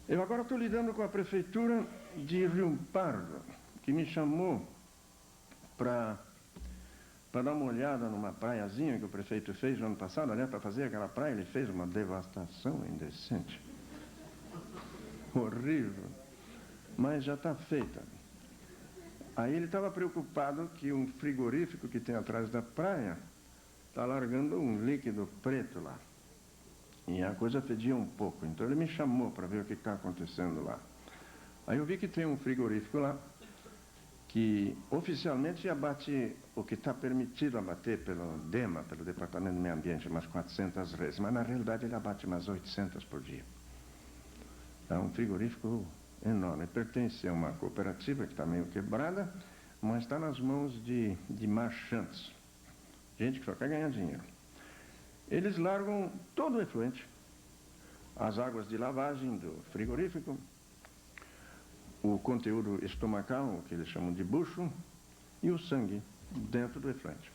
Eu agora estou lidando com a prefeitura de Rio Pardo, que me chamou para dar uma olhada numa praiazinha que o prefeito fez no ano passado. Aliás, para fazer aquela praia, ele fez uma devastação indecente. Horrível. Mas já está feita. Aí ele estava preocupado que um frigorífico que tem atrás da praia está largando um líquido preto lá. E a coisa fedia um pouco. Então ele me chamou para ver o que está acontecendo lá. Aí eu vi que tem um frigorífico lá que oficialmente abate o que está permitido abater pelo DEMA, pelo Departamento do Meio Ambiente, umas 400 reses, mas na realidade ele abate umas 800 por dia. É um frigorífico enorme, pertence a uma cooperativa que está meio quebrada, mas está nas mãos de marchantes, gente que só quer ganhar dinheiro. Eles largam todo o efluente, as águas de lavagem do frigorífico, o conteúdo estomacal, o que eles chamam de bucho, e o sangue dentro do efluente.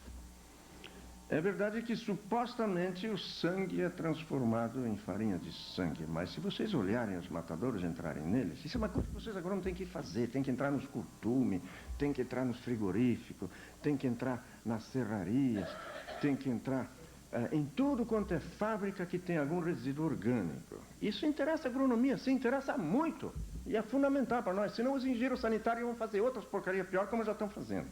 É verdade que supostamente o sangue é transformado em farinha de sangue, mas se vocês olharem os matadouros entrarem neles, isso é uma coisa que vocês agora não têm que fazer, tem que entrar nos curtumes, tem que entrar nos frigoríficos, tem que entrar nas serrarias, tem que entrar em tudo quanto é fábrica que tem algum resíduo orgânico. Isso interessa a agronomia, sim, interessa muito. E é fundamental para nós, senão os engenheiros sanitários vão fazer outras porcarias pior como já estão fazendo.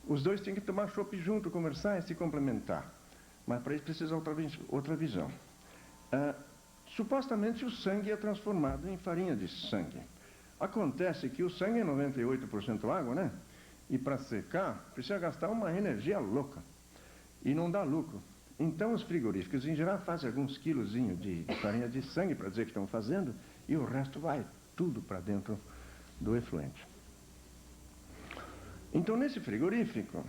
Os dois têm que tomar chopp junto, conversar e se complementar. Mas para isso precisa outra visão. Supostamente o sangue é transformado em farinha de sangue. Acontece que o sangue é 98% água, né? E para secar, precisa gastar uma energia louca. E não dá lucro. Então os frigoríficos, em geral, fazem alguns quilozinhos de farinha de sangue para dizer que estão fazendo, e o resto vai tudo para dentro do efluente. Então, nesse frigorífico,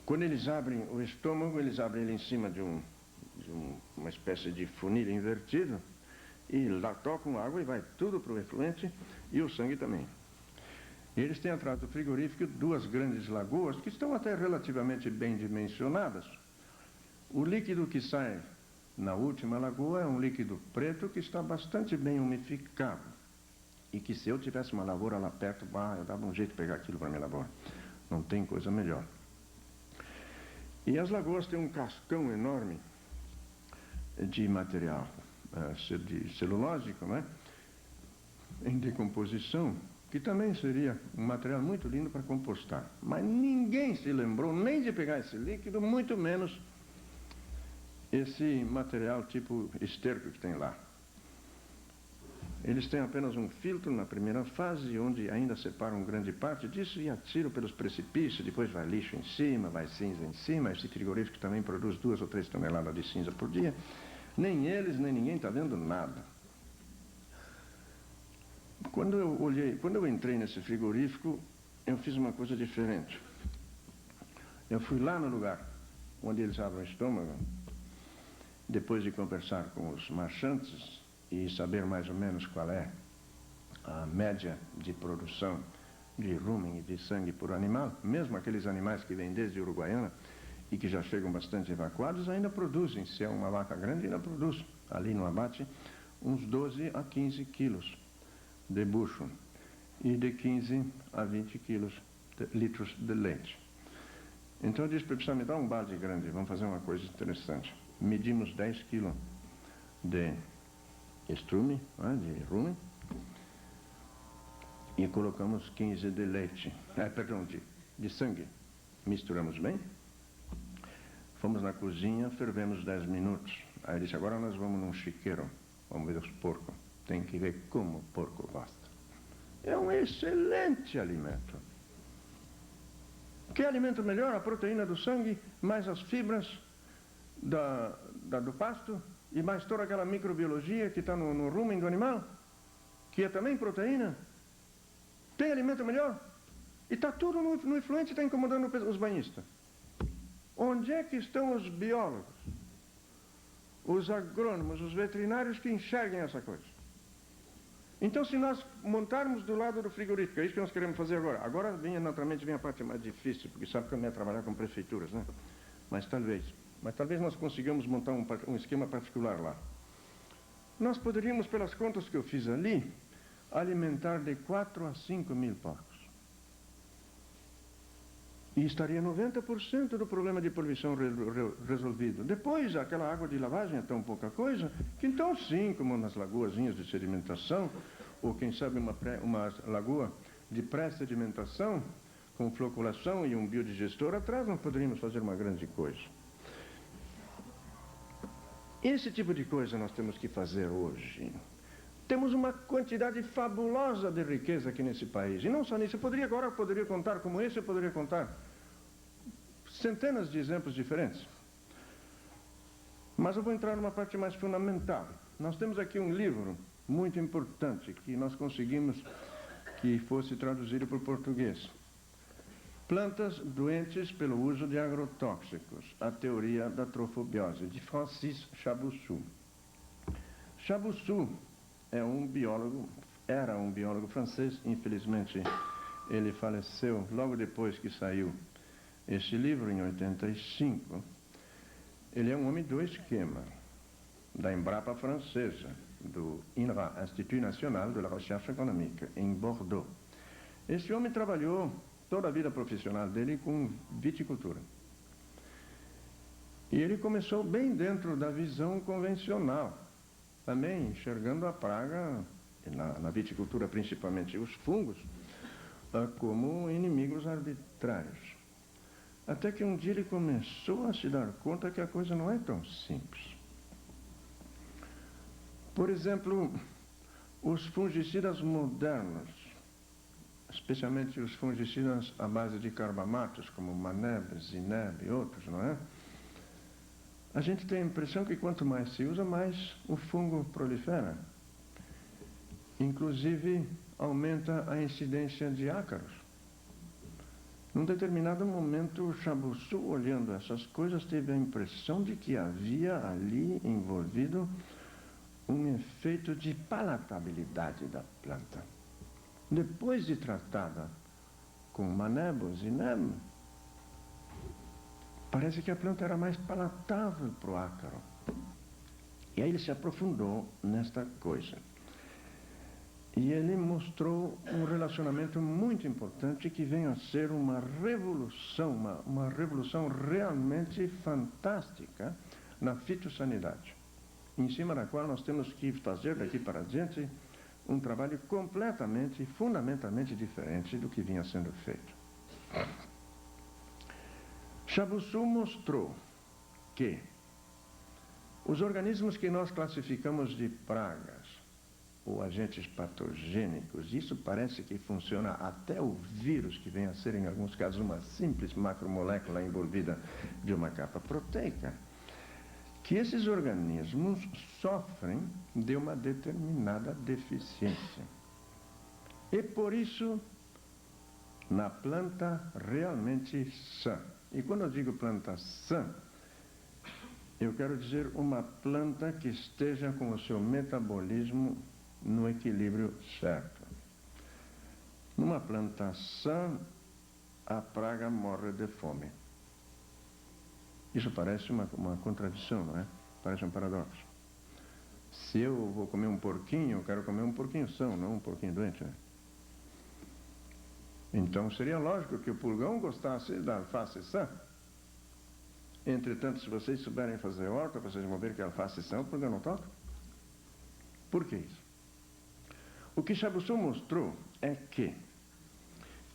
quando eles abrem o estômago, eles abrem ele em cima de uma espécie de funil invertido, e lá tocam água e vai tudo para o efluente, e o sangue também. E eles têm atrás do frigorífico duas grandes lagoas, que estão até relativamente bem dimensionadas. O líquido que sai na última lagoa é um líquido preto que está bastante bem umificado. E que se eu tivesse uma lavoura lá perto, eu dava um jeito de pegar aquilo para minha lavoura. Não tem coisa melhor. E as lagoas têm um cascão enorme de material de celulósico, né? Em decomposição, que também seria um material muito lindo para compostar. Mas ninguém se lembrou nem de pegar esse líquido, muito menos esse material tipo esterco que tem lá. Eles têm apenas um filtro na primeira fase, onde ainda separam grande parte disso e atiram pelos precipícios, depois vai lixo em cima, vai cinza em cima. Esse frigorífico também produz 2 ou 3 toneladas de cinza por dia. Nem eles, nem ninguém está vendo nada. Quando eu entrei nesse frigorífico, eu fiz uma coisa diferente. Eu fui lá no lugar onde eles abrem o estômago, depois de conversar com os marchantes e saber mais ou menos qual é a média de produção de rumen e de sangue por animal, mesmo aqueles animais que vêm desde Uruguaiana e que já chegam bastante evacuados, ainda produzem. Se é uma vaca grande, ainda produz, ali no abate, uns 12 a 15 quilos de bucho e de 15 a 20 litros de leite. Então eu disse para ele: precisa me dar um balde grande, vamos fazer uma coisa interessante. Medimos 10 quilos de estrume, de rumen, e colocamos 15 de leite, de sangue. Misturamos bem, fomos na cozinha, fervemos 10 minutos. Aí ele disse: agora nós vamos num chiqueiro, vamos ver os porcos. Tem que ver como o porco gosta. É um excelente alimento. Que alimento melhor? A proteína do sangue, mais as fibras do pasto, e mais toda aquela microbiologia que está no rumen do animal, que é também proteína. Tem alimento melhor? E está tudo no efluente, está incomodando os banhistas. Onde é que estão os biólogos, os agrônomos, os veterinários que enxerguem essa coisa? Então, se nós montarmos do lado do frigorífico, é isso que nós queremos fazer agora. Agora, naturalmente, vem a parte mais difícil, porque sabe que eu não ia trabalhar com prefeituras, né? Mas talvez nós consigamos montar um esquema particular lá. nós poderíamos, pelas contas que eu fiz ali, alimentar de 4 a 5 mil porcos. E estaria 90% do problema de poluição resolvido. Depois, aquela água de lavagem é tão pouca coisa, que então sim, como nas lagoazinhas de sedimentação, ou quem sabe uma lagoa de pré-sedimentação, com floculação e um biodigestor atrás, nós poderíamos fazer uma grande coisa. Esse tipo de coisa nós temos que fazer hoje. Temos uma quantidade fabulosa de riqueza aqui nesse país. E não só nisso, eu poderia contar como esse, eu poderia contar centenas de exemplos diferentes. Mas eu vou entrar numa parte mais fundamental. Nós temos aqui um livro muito importante que nós conseguimos que fosse traduzido para o português. Plantas doentes pelo uso de agrotóxicos, a teoria da trofobiose, de Francis Chabousseau. Chabousseau era um biólogo francês, infelizmente ele faleceu logo depois que saiu este livro, em 85. Ele é um homem do esquema, da Embrapa francesa, do INRA, Institut National de la Recherche Économique, em Bordeaux. Esse homem trabalhou toda a vida profissional dele com viticultura. E ele começou bem dentro da visão convencional, também enxergando a praga, na viticultura principalmente os fungos, como inimigos arbitrários. Até que um dia ele começou a se dar conta que a coisa não é tão simples. Por exemplo, os fungicidas modernos, especialmente os fungicidas à base de carbamatos, como Maneb, Zineb e outros, não é? A gente tem a impressão que quanto mais se usa, mais o fungo prolifera. Inclusive, aumenta a incidência de ácaros. Num determinado momento, o Chabousseau, olhando essas coisas, teve a impressão de que havia ali envolvido um efeito de palatabilidade da planta. Depois de tratada com Maneb ou Zineb, parece que a planta era mais palatável para o ácaro. E aí ele se aprofundou nesta coisa. E ele mostrou um relacionamento muito importante que vem a ser uma revolução, uma revolução realmente fantástica na fitossanidade, em cima da qual nós temos que fazer daqui para diante um trabalho completamente, fundamentalmente diferente do que vinha sendo feito. Chabousseau mostrou que os organismos que nós classificamos de pragas ou agentes patogênicos, isso parece que funciona até o vírus, que vem a ser, em alguns casos, uma simples macromolécula envolvida de uma capa proteica, que esses organismos sofrem de uma determinada deficiência. E por isso, na planta realmente sã, e quando eu digo planta sã, eu quero dizer uma planta que esteja com o seu metabolismo no equilíbrio certo. Numa planta sã, a praga morre de fome. Isso parece uma contradição, não é? Parece um paradoxo. Se eu vou comer um porquinho, eu quero comer um porquinho são, não um porquinho doente, né? Então seria lógico que o pulgão gostasse da alface sã. Entretanto, se vocês souberem fazer horta, vocês vão ver que a alface sã o pulgão não toca. Por que isso? O que Chabousseau mostrou é que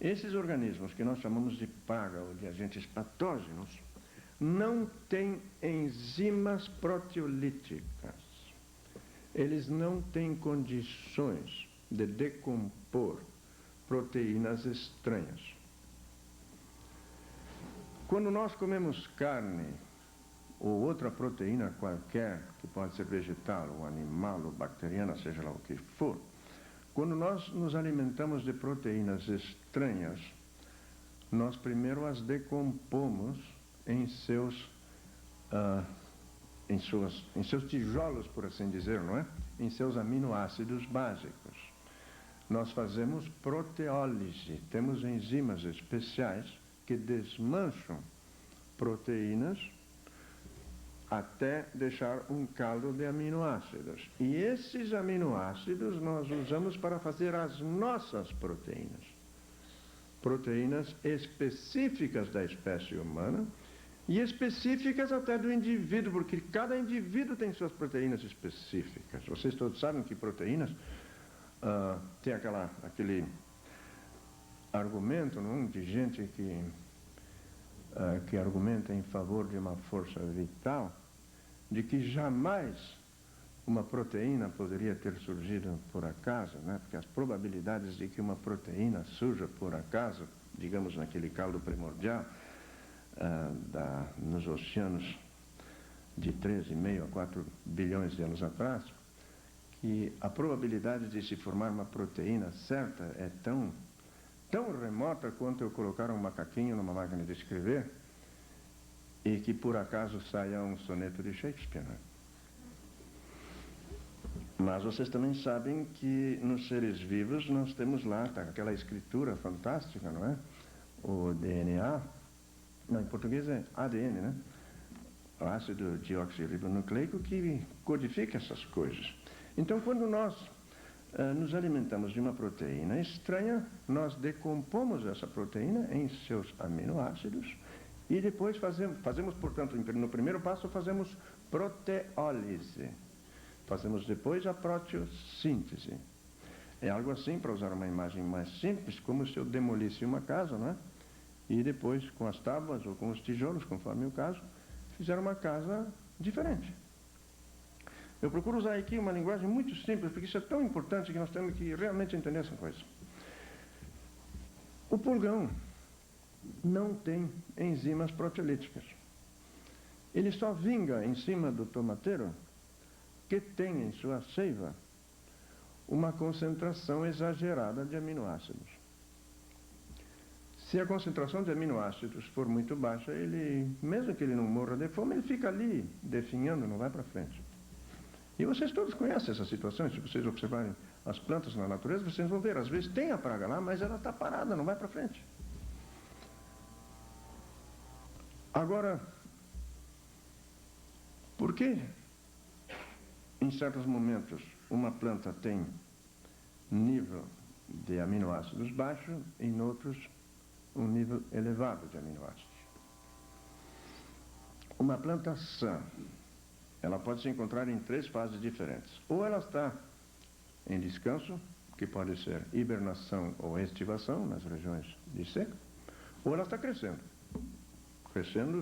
esses organismos que nós chamamos de praga ou de agentes patógenos não têm enzimas proteolíticas. Eles não têm condições de decompor proteínas estranhas. Quando nós comemos carne ou outra proteína qualquer, que pode ser vegetal ou animal ou bacteriana, seja lá o que for, quando nós nos alimentamos de proteínas estranhas, nós primeiro as decompomos em seus tijolos, por assim dizer, não é? Em seus aminoácidos básicos. Nós fazemos proteólise, temos enzimas especiais que desmancham proteínas até deixar um caldo de aminoácidos. E esses aminoácidos nós usamos para fazer as nossas proteínas. Proteínas específicas da espécie humana e específicas até do indivíduo, porque cada indivíduo tem suas proteínas específicas. Vocês todos sabem que proteínas tem aquele argumento, não, de gente que argumenta em favor de uma força vital, de que jamais uma proteína poderia ter surgido por acaso, né? Porque as probabilidades de que uma proteína surja por acaso, digamos naquele caldo primordial, nos oceanos de 3,5 a 4 bilhões de anos atrás, que a probabilidade de se formar uma proteína certa é tão remota quanto eu colocar um macaquinho numa máquina de escrever e que por acaso saia um soneto de Shakespeare, né? Mas vocês também sabem que nos seres vivos nós temos lá aquela escritura fantástica, não é? O DNA, não, em português é ADN, né? O ácido deoxirribonucleico, que codifica essas coisas. Então, quando nós nos alimentamos de uma proteína estranha, nós decompomos essa proteína em seus aminoácidos e depois fazemos, portanto, no primeiro passo fazemos proteólise. Fazemos depois a proteossíntese. É algo assim, para usar uma imagem mais simples, como se eu demolisse uma casa, não é? E depois, com as tábuas ou com os tijolos, conforme o caso, fizer uma casa diferente. Eu procuro usar aqui uma linguagem muito simples, porque isso é tão importante que nós temos que realmente entender essa coisa. O pulgão não tem enzimas proteolíticas. Ele só vinga em cima do tomateiro que tem em sua seiva uma concentração exagerada de aminoácidos. Se a concentração de aminoácidos for muito baixa, mesmo que ele não morra de fome, ele fica ali definhando, não vai para frente. E vocês todos conhecem essas situações. Se vocês observarem as plantas na natureza, vocês vão ver, às vezes tem a praga lá, mas ela está parada, não vai para frente. Agora, por que em certos momentos uma planta tem nível de aminoácidos baixo e em outros um nível elevado de aminoácidos? Uma planta sã, ela pode se encontrar em 3 fases diferentes. Ou ela está em descanso, que pode ser hibernação ou estivação, nas regiões de seca, ou ela está crescendo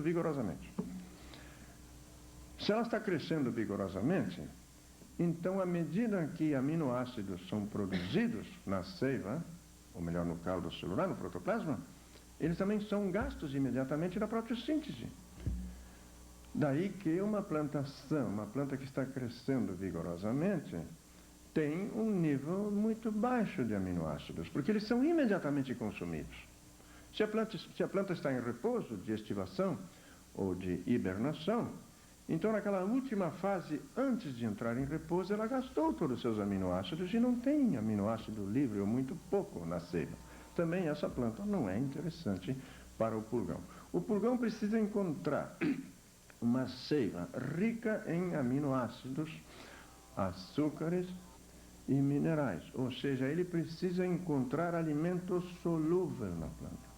vigorosamente. Se ela está crescendo vigorosamente, então, à medida que aminoácidos são produzidos na seiva, ou melhor, no caldo celular, no protoplasma, eles também são gastos imediatamente na proteossíntese. Daí que uma planta sã, uma planta que está crescendo vigorosamente, tem um nível muito baixo de aminoácidos, porque eles são imediatamente consumidos. Se a planta está em repouso de estivação ou de hibernação, então naquela última fase, antes de entrar em repouso, ela gastou todos os seus aminoácidos e não tem aminoácido livre ou muito pouco na seiva. Também essa planta não é interessante para o pulgão. O pulgão precisa encontrar uma seiva rica em aminoácidos, açúcares e minerais. Ou seja, ele precisa encontrar alimento solúvel na planta.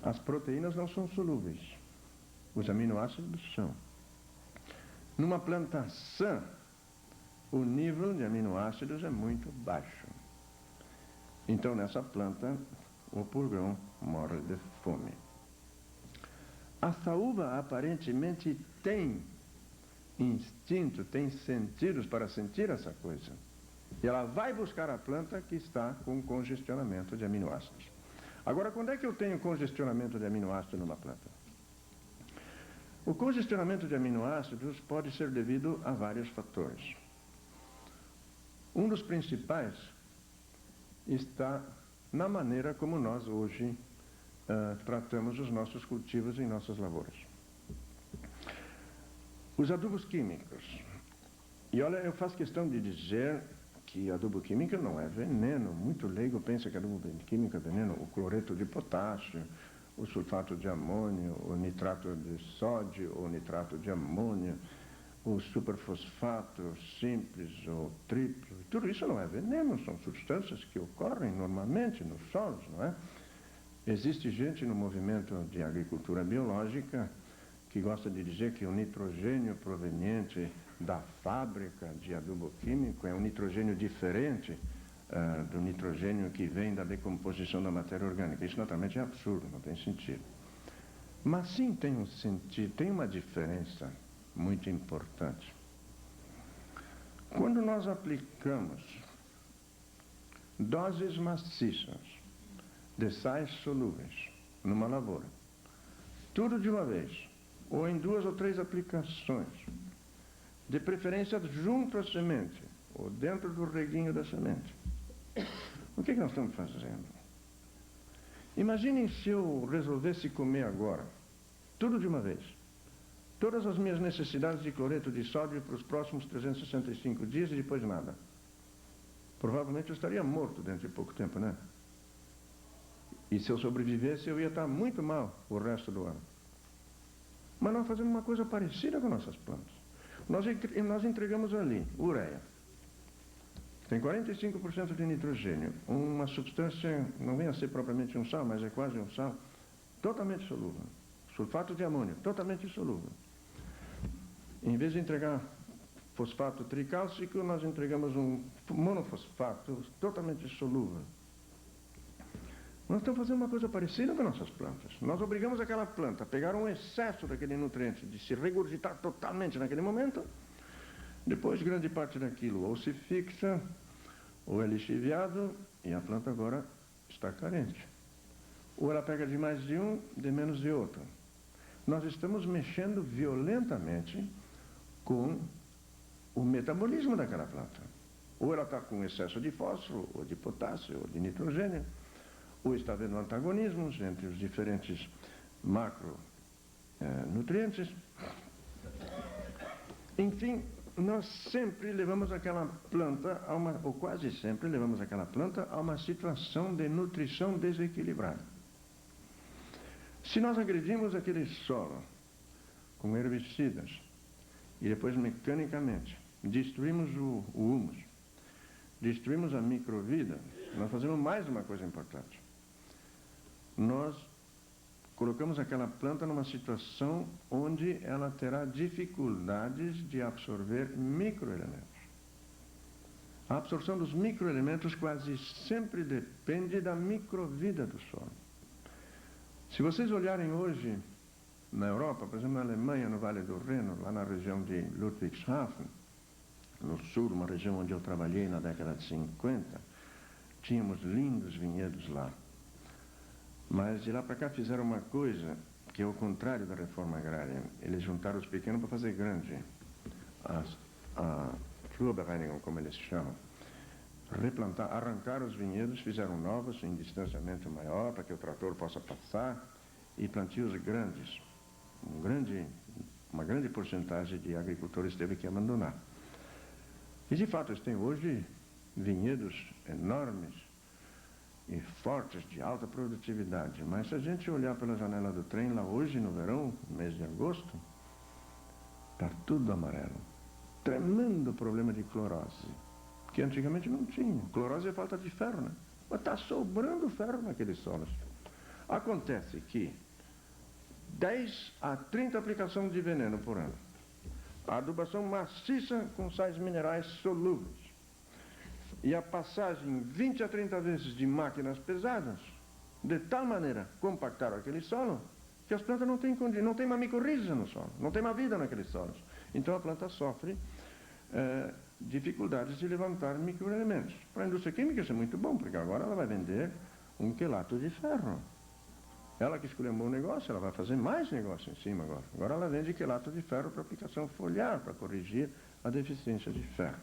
As proteínas não são solúveis. Os aminoácidos são. Numa planta sã, o nível de aminoácidos é muito baixo. Então, nessa planta, o pulgão morre de fome. A saúva aparentemente tem instinto, tem sentidos para sentir essa coisa. E ela vai buscar a planta que está com congestionamento de aminoácidos. Agora, quando é que eu tenho congestionamento de aminoácidos numa planta? O congestionamento de aminoácidos pode ser devido a vários fatores. Um dos principais está na maneira como nós hoje tratamos os nossos cultivos em nossas lavouras. Os adubos químicos. E olha, eu faço questão de dizer que adubo químico não é veneno. Muito leigo pensa que adubo químico é veneno. O cloreto de potássio, o sulfato de amônio, o nitrato de sódio, o nitrato de amônio, o superfosfato simples ou triplo. Tudo isso não é veneno, são substâncias que ocorrem normalmente nos solos, não é? Existe gente no movimento de agricultura biológica que gosta de dizer que o nitrogênio proveniente da fábrica de adubo químico é um nitrogênio diferente do nitrogênio que vem da decomposição da matéria orgânica. Isso naturalmente é absurdo, não tem sentido. Mas sim tem um sentido, tem uma diferença muito importante. Quando nós aplicamos doses maciças de sais solúveis numa lavoura, tudo de uma vez, ou em 2 ou 3 aplicações, de preferência junto à semente, ou dentro do reguinho da semente, o que nós estamos fazendo? Imaginem se eu resolvesse comer agora, tudo de uma vez, todas as minhas necessidades de cloreto de sódio para os próximos 365 dias e depois nada. Provavelmente eu estaria morto dentro de pouco tempo, né? E se eu sobrevivesse, eu ia estar muito mal o resto do ano. Mas nós fazemos uma coisa parecida com nossas plantas. Nós entregamos ali ureia. Tem 45% de nitrogênio, uma substância, não vem a ser propriamente um sal, mas é quase um sal, totalmente solúvel. Sulfato de amônio, totalmente solúvel. Em vez de entregar fosfato tricálcico, nós entregamos um monofosfato totalmente solúvel. Nós estamos fazendo uma coisa parecida com nossas plantas. Nós obrigamos aquela planta a pegar um excesso daquele nutriente, de se regurgitar totalmente naquele momento. Depois, grande parte daquilo ou se fixa, ou é lixiviado, e a planta agora está carente. Ou ela pega de mais de um, de menos de outro. Nós estamos mexendo violentamente com o metabolismo daquela planta. Ou ela está com excesso de fósforo, ou de potássio, ou de nitrogênio, ou está havendo antagonismos entre os diferentes macronutrientes. Enfim, nós sempre levamos aquela planta ou quase sempre levamos aquela planta a uma situação de nutrição desequilibrada. Se nós agredimos aquele solo com herbicidas e depois mecanicamente destruímos o humus, destruímos a microvida, nós fazemos mais uma coisa importante. Nós colocamos aquela planta numa situação onde ela terá dificuldades de absorver microelementos. A absorção dos microelementos quase sempre depende da microvida do solo. Se vocês olharem hoje na Europa, por exemplo, na Alemanha, no Vale do Reno, lá na região de Ludwigshafen, no sul, uma região onde eu trabalhei na década de 50, tínhamos lindos vinhedos lá. Mas de lá para cá fizeram uma coisa que é o contrário da reforma agrária. Eles juntaram os pequenos para fazer grande. A Flurbereinigung, como eles chamam. Replantar, arrancaram os vinhedos, fizeram novos em distanciamento maior para que o trator possa passar e plantios grandes. Uma grande porcentagem de agricultores teve que abandonar. E de fato eles têm hoje vinhedos enormes e fortes, de alta produtividade. Mas se a gente olhar pela janela do trem, lá hoje no verão, mês de agosto, está tudo amarelo. Tremendo problema de clorose, que antigamente não tinha. Clorose é falta de ferro, né? Mas está sobrando ferro naqueles solos. Acontece que 10 a 30 aplicações de veneno por ano. A adubação maciça com sais minerais solúveis. E a passagem 20 a 30 vezes de máquinas pesadas, de tal maneira compactaram aquele solo, que as plantas não têm uma micorriza no solo, não tem uma vida naqueles solos. Então a planta sofre dificuldades de levantar microelementos. Para a indústria química isso é muito bom, porque agora ela vai vender um quelato de ferro. Ela que escolheu um bom negócio, ela vai fazer mais negócio em cima agora. Agora ela vende quelato de ferro para aplicação foliar, para corrigir a deficiência de ferro.